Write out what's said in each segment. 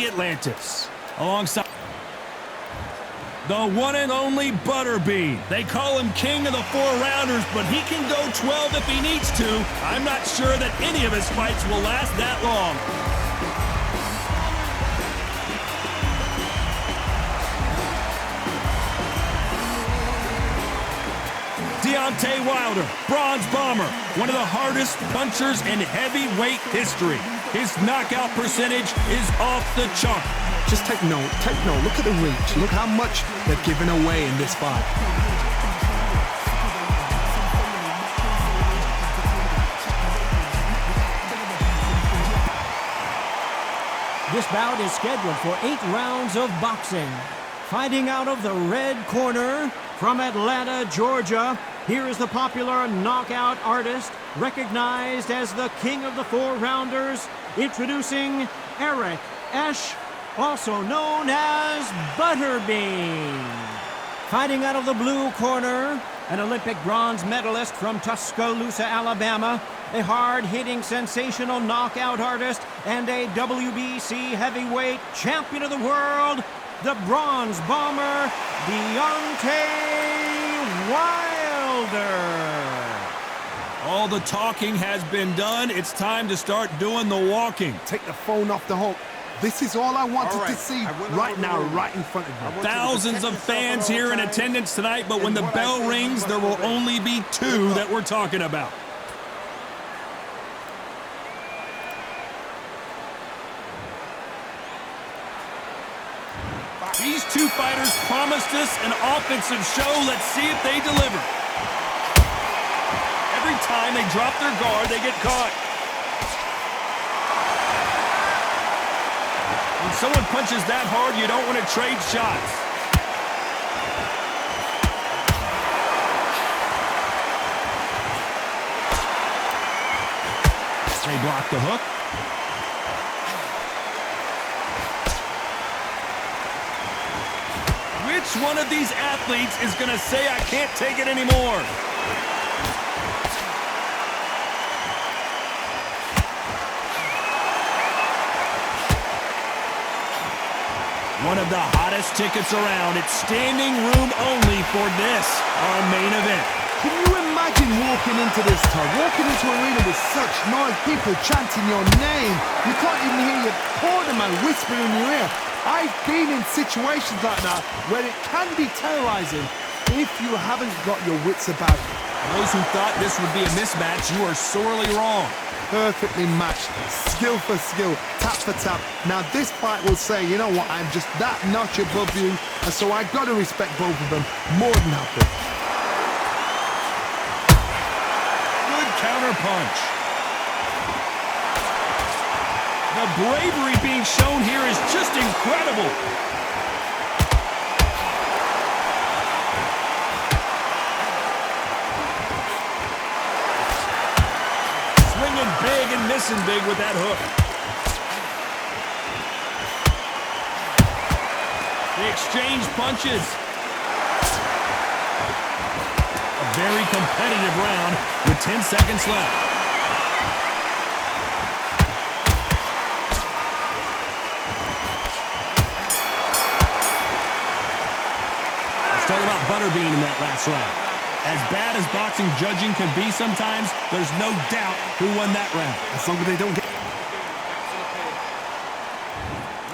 Atlantis. Alongside the one and only Butterbean. They call him king of the 4-rounders, but he can go 12 if he needs to. I'm not sure that any of his fights will last that long. Deontay Wilder, Bronze Bomber, one of the hardest punchers in heavyweight history. His knockout percentage is off the chart. Just take note, look at the reach, look how much they're giving away in this fight. This bout is scheduled for 8 rounds of boxing. Fighting out of the red corner, from Atlanta, Georgia, here is the popular knockout artist, recognized as the king of the 4-rounders, introducing Eric Esch, also known as Butterbean. Fighting out of the blue corner, an Olympic bronze medalist from Tuscaloosa, Alabama, a hard-hitting, sensational knockout artist, and a WBC heavyweight champion of the world, the Bronze Bomber, Deontay Wilder. All the talking has been done. It's time to start doing the walking. Take the phone off the hook. This is all I wanted to see right now, right in front of me. Thousands of fans here in attendance tonight, but when the bell rings, there will only be 2 that we're talking about. These 2 fighters promised us an offensive show. Let's see if they deliver. Every time they drop their guard, they get caught. When someone punches that hard, you don't want to trade shots. They block the hook. Which one of these athletes is going to say, I can't take it anymore? One of the hottest tickets around. It's standing room only for this, our main event. Can you imagine walking into this, Todd? Walking into an arena with such noise, people chanting your name. You can't even hear your corner man whispering in your ear. I've been in situations like that where it can be terrorizing if you haven't got your wits about you. Those who thought this would be a mismatch, you are sorely wrong. Perfectly matched, skill for skill, tap for tap. Now this fight will say, you know what, I'm just that notch above you, and so I got to respect both of them more than happy. Good counter punch. The bravery being shown here is just incredible. Swinging big and missing big with that hook. They exchange punches. A very competitive round with 10 seconds left. Talk about Butterbean in that last round. As bad as boxing judging can be sometimes, there's no doubt who won that round. As long as they don't get...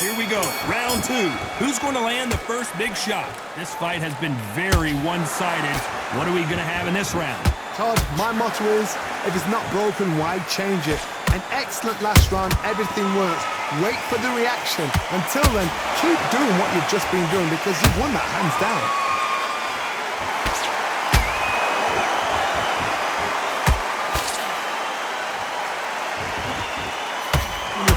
Here we go, round 2. Who's going to land the first big shot? This fight has been very one-sided. What are we going to have in this round? Todd, my motto is, if it's not broken, why change it? An excellent last round, everything works. Wait for the reaction. Until then, keep doing what you've just been doing because you've won that hands down.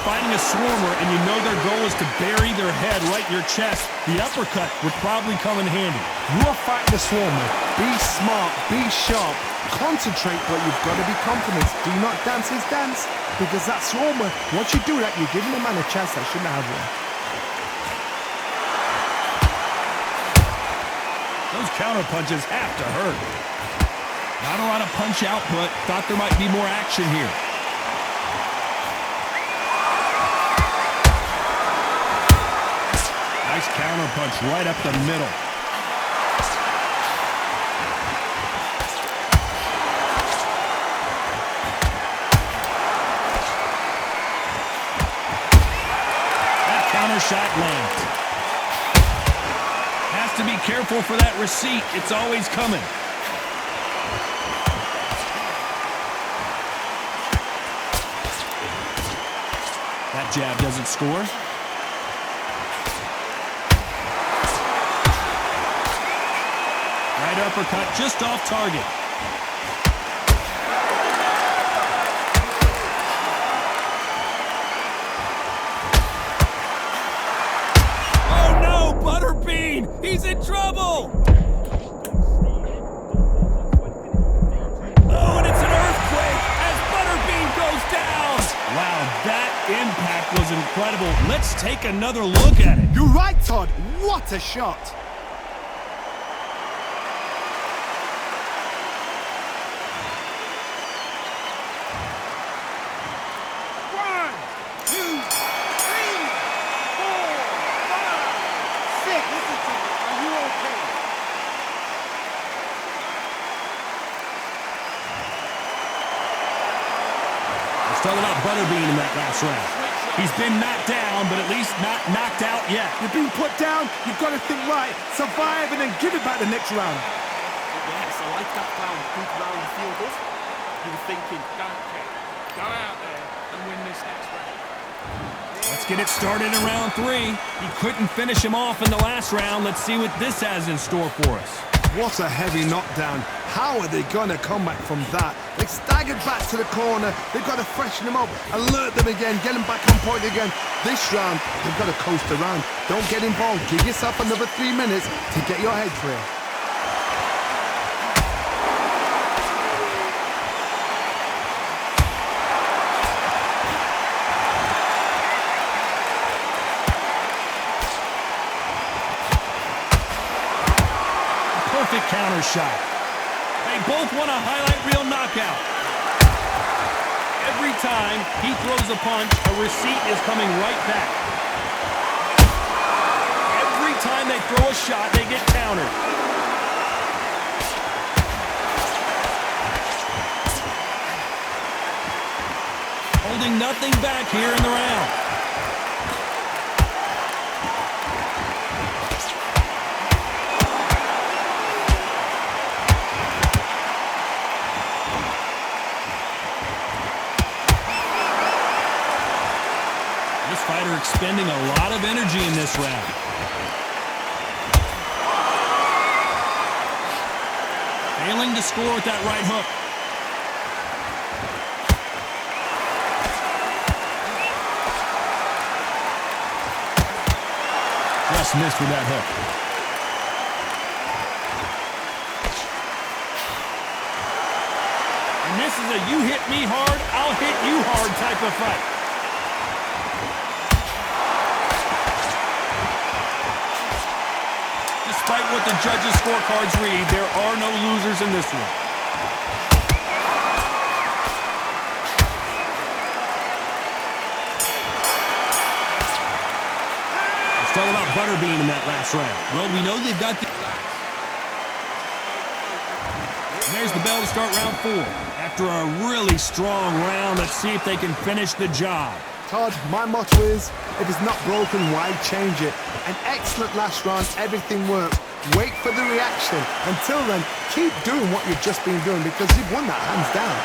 Fighting a swarmer and you know their goal is to bury their head right in your chest, the uppercut would probably come in handy. You are fighting a swarmer. Be smart, be sharp, concentrate, but you've got to be confident. Do not dance his dance, because that swarmer, once you do that, you're giving the man a chance that shouldn't have one. Those counter punches have to hurt. Not a lot of punch output. Thought there might be more action here. Nice counter punch right up the middle. That counter shot lands. Has to be careful for that receipt. It's always coming. That jab doesn't score. Right uppercut just off target. Oh no, Butterbean! He's in trouble! Oh, and it's an earthquake as Butterbean goes down! Wow, that impact was incredible. Let's take another look at it. You're right, Todd. What a shot. Talking about Butterbean in that last round. He's been knocked down, but at least not knocked out yet. You've been put down, you've got to think right, survive, and then give it back the next round. Yes, I like that round. Good round, you feel good. You were thinking, don't care. Go out there and win this next round. Let's get it started in round 3. He couldn't finish him off in the last round. Let's see what this has in store for us. What a heavy knockdown. How are they going to come back from that? They staggered back to the corner. They've got to freshen them up, alert them again, get them back on point again. This round, they've got to coast around. Don't get involved. Give yourself another 3 minutes to get your head clear. Perfect counter shot. They both want a highlight reel knockout. Every time he throws a punch, a receipt is coming right back. Every time they throw a shot, they get countered. Holding nothing back here in the round. Fighter expending a lot of energy in this round. Failing to score with that right hook. Just missed with that hook. And this is a you hit me hard, I'll hit you hard type of fight. Despite what the judges' scorecards read, there are no losers in this one. Let's talk about Butterbean in that last round. Well, we know they've got the... And there's the bell to start round 4. After a really strong round, let's see if they can finish the job. Todd, my motto is, if it's not broken, why change it? An excellent last round, everything worked. Wait for the reaction. Until then, keep doing what you've just been doing because you've won that hands down.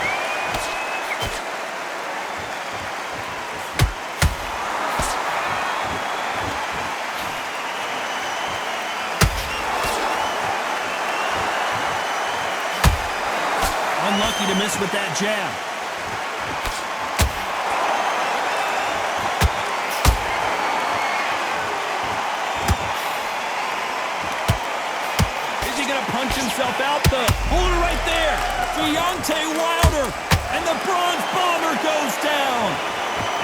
Unlucky to miss with that jab. Punch himself out, the holder right there. Deontay Wilder, and the Bronze Bomber goes down.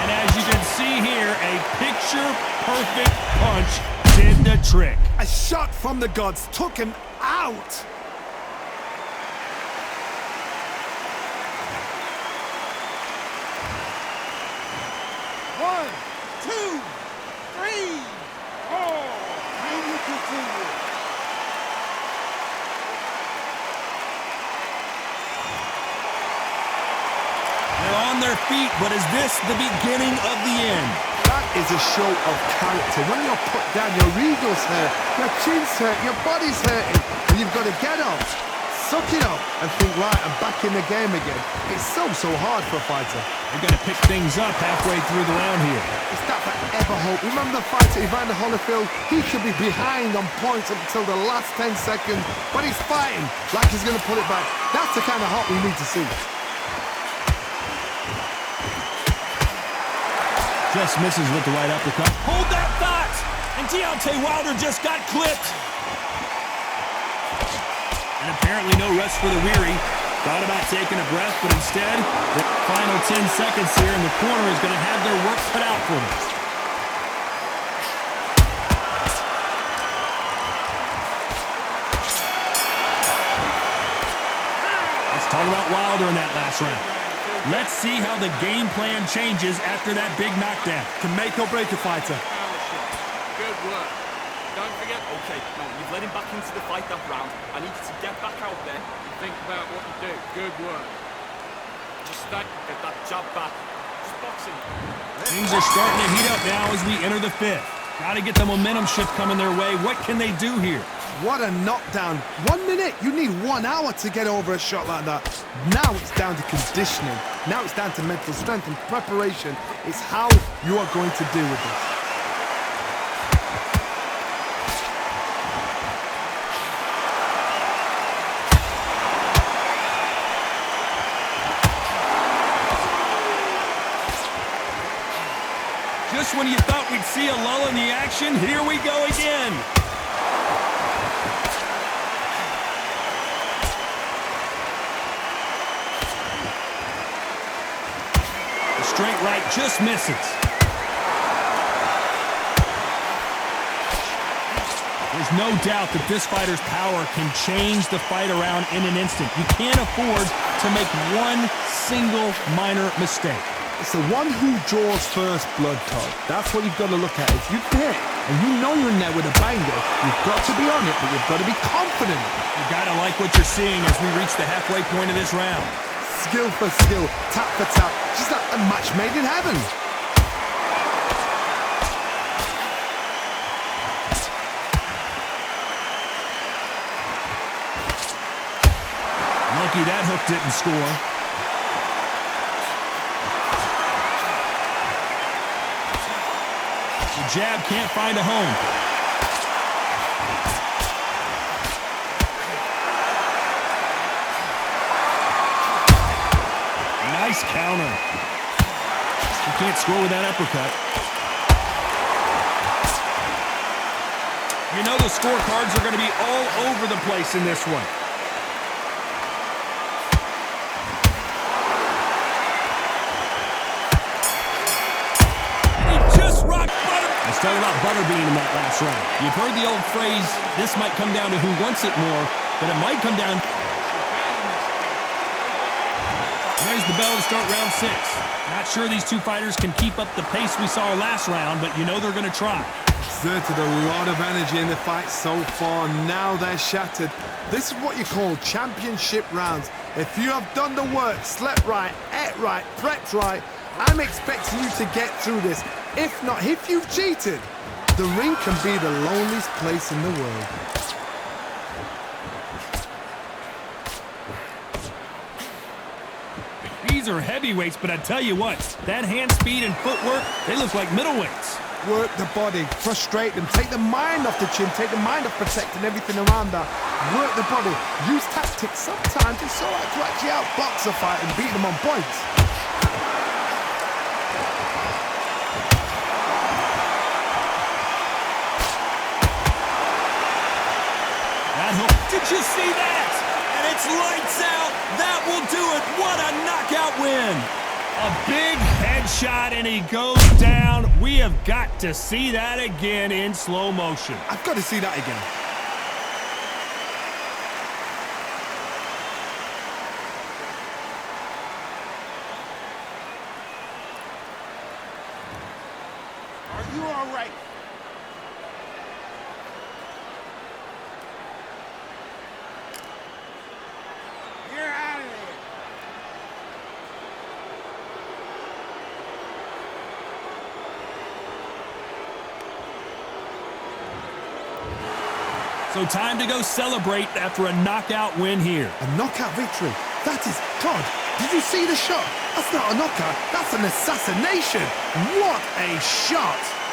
And as you can see here, a picture-perfect punch did the trick. A shot from the gods took him out. One, two, three, four, but is this the beginning of the end? That is a show of character. When you're put down, your ego's hurt, your chin's hurt, your body's hurting, and you've got to get up, suck it up, and think, right, I'm back in the game again. It's so hard for a fighter. They're going to pick things up halfway through the round here. It's that forever hope. Remember the fighter Evander Holyfield? He could be behind on points up until the last 10 seconds, but he's fighting like he's going to pull it back. That's the kind of hope we need to see. Just misses with the right uppercut. Hold that thought! And Deontay Wilder just got clipped. And apparently no rest for the weary. Thought about taking a breath, but instead, the final 10 seconds here, and the corner is going to have their work cut out for them. Let's talk about Wilder in that last round. Let's see how the game plan changes after that big knockdown. Can make or break a fighter. Good work. Don't forget. Okay, no, you've led him back into the fight that round. I need you to get back out there and think about what you do. Good work. Just get that jab back. Just boxing. Things are starting to heat up now as we enter the fifth. Got to get the momentum shift coming their way. What can they do here? What a knockdown. 1 minute, you need 1 hour to get over a shot like that. Now it's down to conditioning. Now it's down to mental strength and preparation. It's how you are going to deal with this. Just when you thought we'd see a lull in the action, here we go again. The straight right just misses. There's no doubt that this fighter's power can change the fight around in an instant. You can't afford to make one single minor mistake. It's the one who draws first blood, Todd. That's what you've got to look at. If you hit and you know you're in there with a banger, you've got to be on it, but you've got to be confident. You gotta like what you're seeing as we reach the halfway point of this round. Skill for skill, tap for tap, just like a match made in heaven. Lucky that hook didn't score. The jab can't find a home. Nice counter. You can't score with that uppercut. You know the scorecards are going to be all over the place in this one. Let's talk about Butterbean in that last round. You've heard the old phrase, this might come down to who wants it more, but it might come down. There's the bell to start round 6. Not sure these two fighters can keep up the pace we saw last round, but you know they're going to try. Exerted a lot of energy in the fight so far. Now they're shattered. This is what you call championship rounds. If you have done the work, slept right, ate right, prepped right, I'm expecting you to get through this. If not, if you've cheated, the ring can be the loneliest place in the world. These are heavyweights, but I tell you what, that hand speed and footwork, they look like middleweights. Work the body, frustrate them, take the mind off the chin, take the mind off protecting everything around that. Work the body, use tactics. Sometimes it's all right to actually outbox a fight and beat them on points. Did you see that? And it's lights out. That will do it. What a knockout win. A big headshot, and he goes down. We have got to see that again in slow motion. I've got to see that again. Are you all right? You're out of there. So time to go celebrate after a knockout win here. A knockout victory. That is... God, did you see the shot? That's not a knockout. That's an assassination. What a shot.